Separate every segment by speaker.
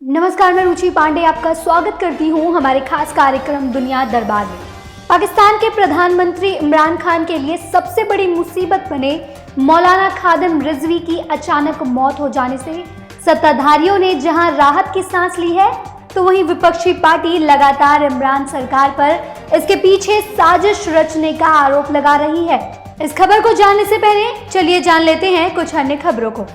Speaker 1: नमस्कार, मैं रुचि पांडे आपका स्वागत करती हूं हमारे खास कार्यक्रम दुनिया दरबार में। पाकिस्तान के प्रधानमंत्री इमरान खान के लिए सबसे बड़ी मुसीबत बने मौलाना खादिम रिजवी की अचानक मौत हो जाने से सत्ताधारियों ने जहां राहत की सांस ली है, तो वहीं विपक्षी पार्टी लगातार इमरान सरकार पर इसके पीछे साजिश रचने का आरोप लगा रही है। इस खबर को जानने से पहले चलिए जान लेते हैं कुछ अन्य खबरों को।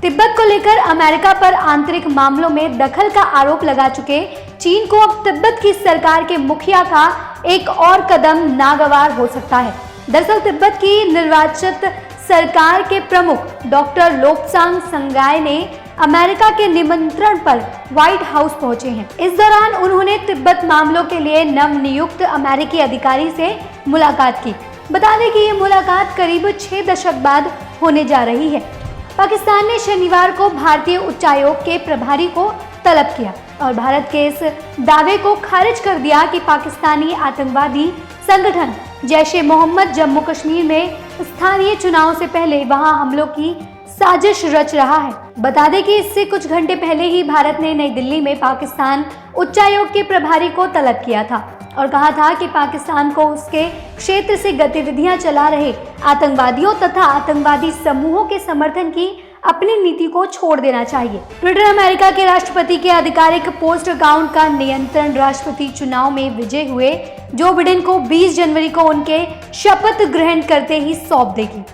Speaker 1: तिब्बत को लेकर अमेरिका पर आंतरिक मामलों में दखल का आरोप लगा चुके चीन को अब तिब्बत की सरकार के मुखिया का एक और कदम नागवार हो सकता है। दरअसल तिब्बत की निर्वाचित सरकार के प्रमुख डॉक्टर लोब्सांग संगाई ने अमेरिका के निमंत्रण पर व्हाइट हाउस पहुंचे हैं। इस दौरान उन्होंने तिब्बत मामलों के लिए नवनियुक्त अमेरिकी अधिकारी से मुलाकात की। बता दें कि ये मुलाकात करीब 6 दशक बाद होने जा रही है। पाकिस्तान ने शनिवार को भारतीय उच्चायोग के प्रभारी को तलब किया और भारत के इस दावे को खारिज कर दिया कि पाकिस्तानी आतंकवादी संगठन जैश ए मोहम्मद जम्मू कश्मीर में स्थानीय चुनाव से पहले वहां हमलों की साजिश रच रहा है। बता दें कि इससे कुछ घंटे पहले ही भारत ने नई दिल्ली में पाकिस्तान उच्चायोग के प्रभारी को तलब किया था और कहा था कि पाकिस्तान को उसके क्षेत्र से गतिविधियां चला रहे आतंकवादियों तथा आतंकवादी समूहों के समर्थन की अपनी नीति को छोड़ देना चाहिए। ट्विटर अमेरिका के राष्ट्रपति के आधिकारिक पोस्ट अकाउंट का नियंत्रण राष्ट्रपति चुनाव में विजय हुए जो बिडेन को 20 जनवरी को उनके शपथ ग्रहण करते ही सौंप देगी।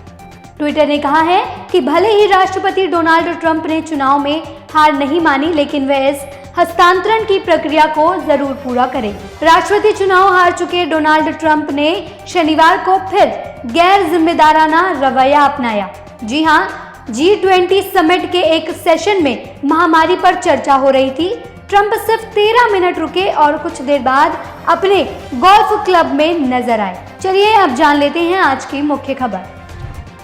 Speaker 1: ट्विटर ने कहा है कि भले ही राष्ट्रपति डोनाल्ड ट्रंप ने चुनाव में हार नहीं मानी, लेकिन वह इस हस्तांतरण की प्रक्रिया को जरूर पूरा करेंगे। राष्ट्रपति चुनाव हार चुके डोनाल्ड ट्रंप ने शनिवार को फिर गैर जिम्मेदाराना रवैया अपनाया। जी हां, G20 समिट के एक सेशन में महामारी पर चर्चा हो रही थी। ट्रंप सिर्फ 13 मिनट रुके और कुछ देर बाद अपने गोल्फ क्लब में नजर आए। चलिए अब जान लेते हैं आज की मुख्य खबर।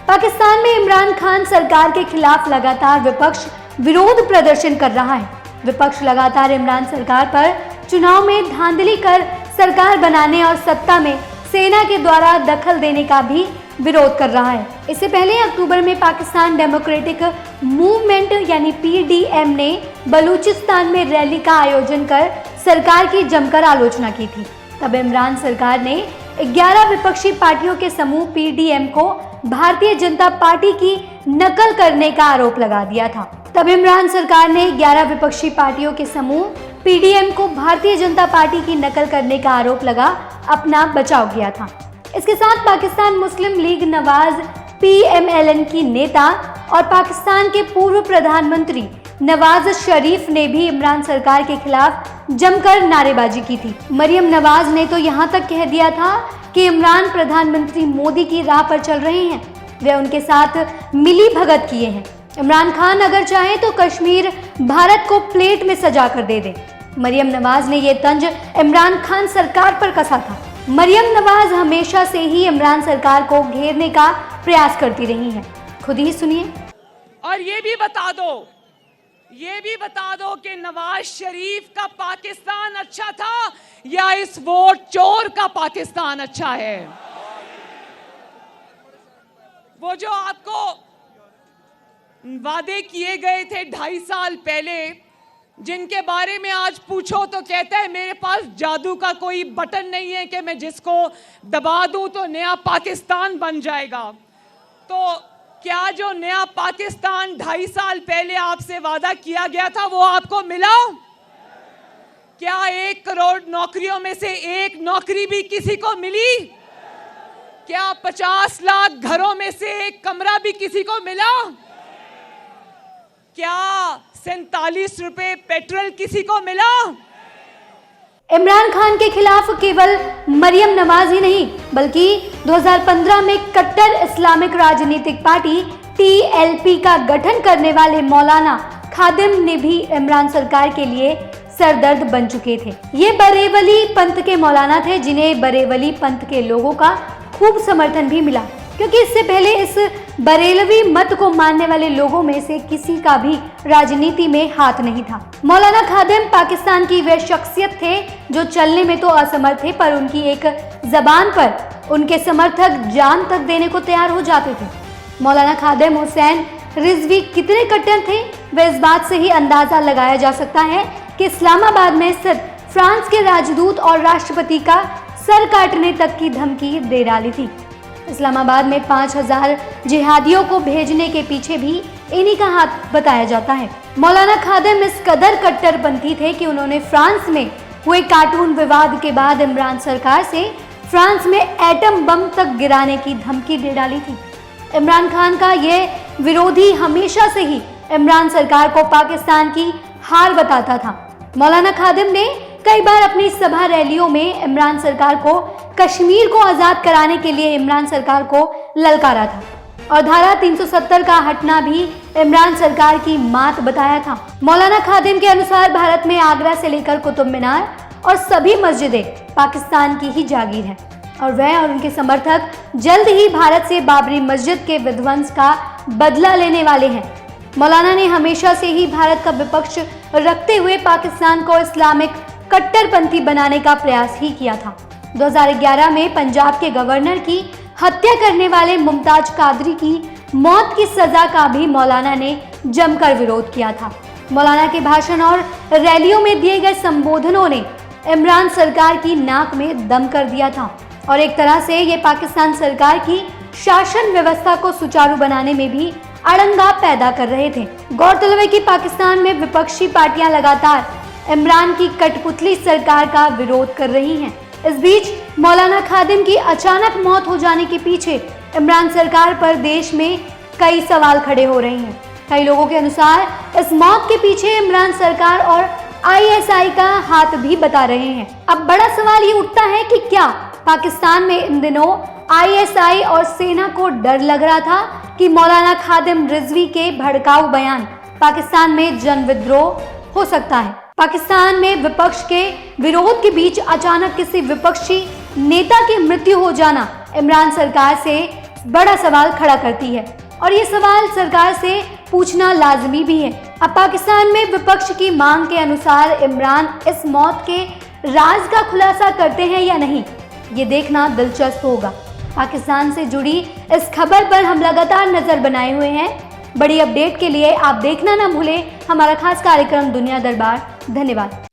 Speaker 1: पाकिस्तान में इमरान खान सरकार के खिलाफ लगातार विपक्ष विरोध प्रदर्शन कर रहा है। विपक्ष लगातार इमरान सरकार पर चुनाव में धांधली कर सरकार बनाने और सत्ता में सेना के द्वारा दखल देने का भी विरोध कर रहा है। इससे पहले अक्टूबर में पाकिस्तान डेमोक्रेटिक मूवमेंट यानी PDM ने बलूचिस्तान में रैली का आयोजन कर सरकार की जमकर आलोचना की थी। तब इमरान सरकार ने 11 विपक्षी पार्टियों के समूह PDM को भारतीय जनता पार्टी की नकल करने का आरोप लगा दिया था। तब इमरान सरकार ने 11 विपक्षी पार्टियों के समूह PDM को भारतीय जनता पार्टी की नकल करने का आरोप लगा अपना बचाव किया था। इसके साथ पाकिस्तान मुस्लिम लीग नवाज PMLN की नेता और पाकिस्तान के पूर्व प्रधानमंत्री नवाज शरीफ ने भी इमरान सरकार के खिलाफ जमकर नारेबाजी की थी। मरियम नवाज ने तो यहाँ तक कह दिया था कि इमरान प्रधानमंत्री मोदी की राह पर चल रहे हैं, वे उनके साथ मिली भगत किए हैं। इमरान खान अगर चाहे तो कश्मीर भारत को प्लेट में सजा कर दे दे। मरियम नवाज ने ये तंज इमरान खान सरकार पर कसा था। मरियम नवाज हमेशा से ही इमरान सरकार को घेरने का प्रयास करती रही हैं। खुद ही सुनिए।
Speaker 2: और ये भी बता दो कि नवाज शरीफ का पाकिस्तान अच्छा था या इस वोट चोर का पाकिस्तान अच्छा है। वो जो आपको वादे किए गए थे 2.5 साल पहले, जिनके बारे में आज पूछो तो कहता है मेरे पास जादू का कोई बटन नहीं है कि मैं जिसको दबा दूं तो नया पाकिस्तान बन जाएगा। तो क्या जो नया पाकिस्तान 2.5 साल पहले आपसे वादा किया गया था वो आपको मिला? क्या 1 करोड़ नौकरियों में से 1 नौकरी भी किसी को मिली? क्या 50 लाख घरों में से 1 कमरा भी किसी को मिला? क्या 47 रुपए पेट्रोल किसी को मिला?
Speaker 1: इमरान खान के खिलाफ केवल मरियम नवाज ही नहीं, बल्कि 2015 में कट्टर इस्लामिक राजनीतिक पार्टी TLP का गठन करने वाले मौलाना खादिम ने भी इमरान सरकार के लिए सरदर्द बन चुके थे। ये बरेवली पंथ के मौलाना थे, जिन्हें बरेवली पंथ के लोगों का खूब समर्थन भी मिला, क्योंकि इससे पहले इस बरेलवी मत को मानने वाले लोगों में से किसी का भी राजनीति में हाथ नहीं था। मौलाना खादिम पाकिस्तान की वे शख्सियत थे जो चलने में तो असमर्थ थे, पर उनकी एक जबान पर उनके समर्थक जान तक देने को तैयार हो जाते थे। मौलाना खादिम हुसैन रिजवी कितने कट्टर थे, वह इस बात से ही अंदाजा लगाया जा सकता है कि इस्लामाबाद में सिर्फ फ्रांस के राजदूत और राष्ट्रपति का सर काटने तक की धमकी दे डाली थी। इस्लामाबाद में 5000 जिहादियों को भेजने के पीछे भी इन्हीं का हाथ बताया जाता है। मौलाना खादिम इस कदर कट्टरपंथी थे कि उन्होंने फ्रांस में हुए कार्टून विवाद के बाद इमरान सरकार से फ्रांस में एटम बम तक गिराने की धमकी दे डाली थी। इमरान खान का यह विरोधी हमेशा से ही इमरान सरकार को पाकिस्तान की हार बताता था। मौलाना खादिम ने कई बार अपनी सभा रैलियों में इमरान सरकार को कश्मीर को आजाद कराने के लिए इमरान सरकार को ललकारा था और धारा 370 का हटना भी इमरान सरकार की मात बताया था। मौलाना खादिम के अनुसार भारत में आगरा से लेकर कुतुब मीनार और सभी मस्जिदें पाकिस्तान की ही जागीर है और वह और उनके समर्थक जल्द ही भारत से बाबरी मस्जिद के विध्वंस का बदला लेने वाले हैं। मौलाना ने हमेशा से ही भारत का विपक्ष रखते हुए पाकिस्तान को इस्लामिक कट्टरपंथी बनाने का प्रयास ही किया था। 2011 में पंजाब के गवर्नर की हत्या करने वाले मुमताज कादरी की मौत की सजा का भी मौलाना ने जमकर विरोध किया था। मौलाना के भाषण और रैलियों में दिए गए संबोधनों ने इमरान सरकार की नाक में दम कर दिया था और एक तरह से ये पाकिस्तान सरकार की शासन व्यवस्था को सुचारू बनाने में भी अड़ंगा पैदा कर रहे थे। गौरतलब है कि पाकिस्तान में विपक्षी पार्टियां लगातार इमरान की कठपुतली सरकार का विरोध कर रही हैं। इस बीच मौलाना खादिम की अचानक मौत हो जाने के पीछे इमरान सरकार पर देश में कई सवाल खड़े हो रहे हैं। कई लोगों के अनुसार इस मौत के पीछे इमरान सरकार और आईएसआई का हाथ भी बता रहे हैं। अब बड़ा सवाल ये उठता है कि क्या पाकिस्तान में इन दिनों आईएसआई और सेना को डर लग रहा था कि मौलाना खादिम रिजवी के भड़काऊ बयान पाकिस्तान में जन विद्रोह हो सकता है। पाकिस्तान में विपक्ष के विरोध के बीच अचानक किसी विपक्षी नेता की मृत्यु हो जाना इमरान सरकार से बड़ा सवाल खड़ा करती है और ये सवाल सरकार से पूछना लाजमी भी है। अब पाकिस्तान में विपक्ष की मांग के अनुसार इमरान इस मौत के राज का खुलासा करते हैं या नहीं, ये देखना दिलचस्प होगा। पाकिस्तान से जुड़ी इस खबर पर हम लगातार नजर बनाए हुए हैं। बड़ी अपडेट के लिए आप देखना ना भूलें हमारा खास कार्यक्रम दुनिया दरबार। धन्यवाद।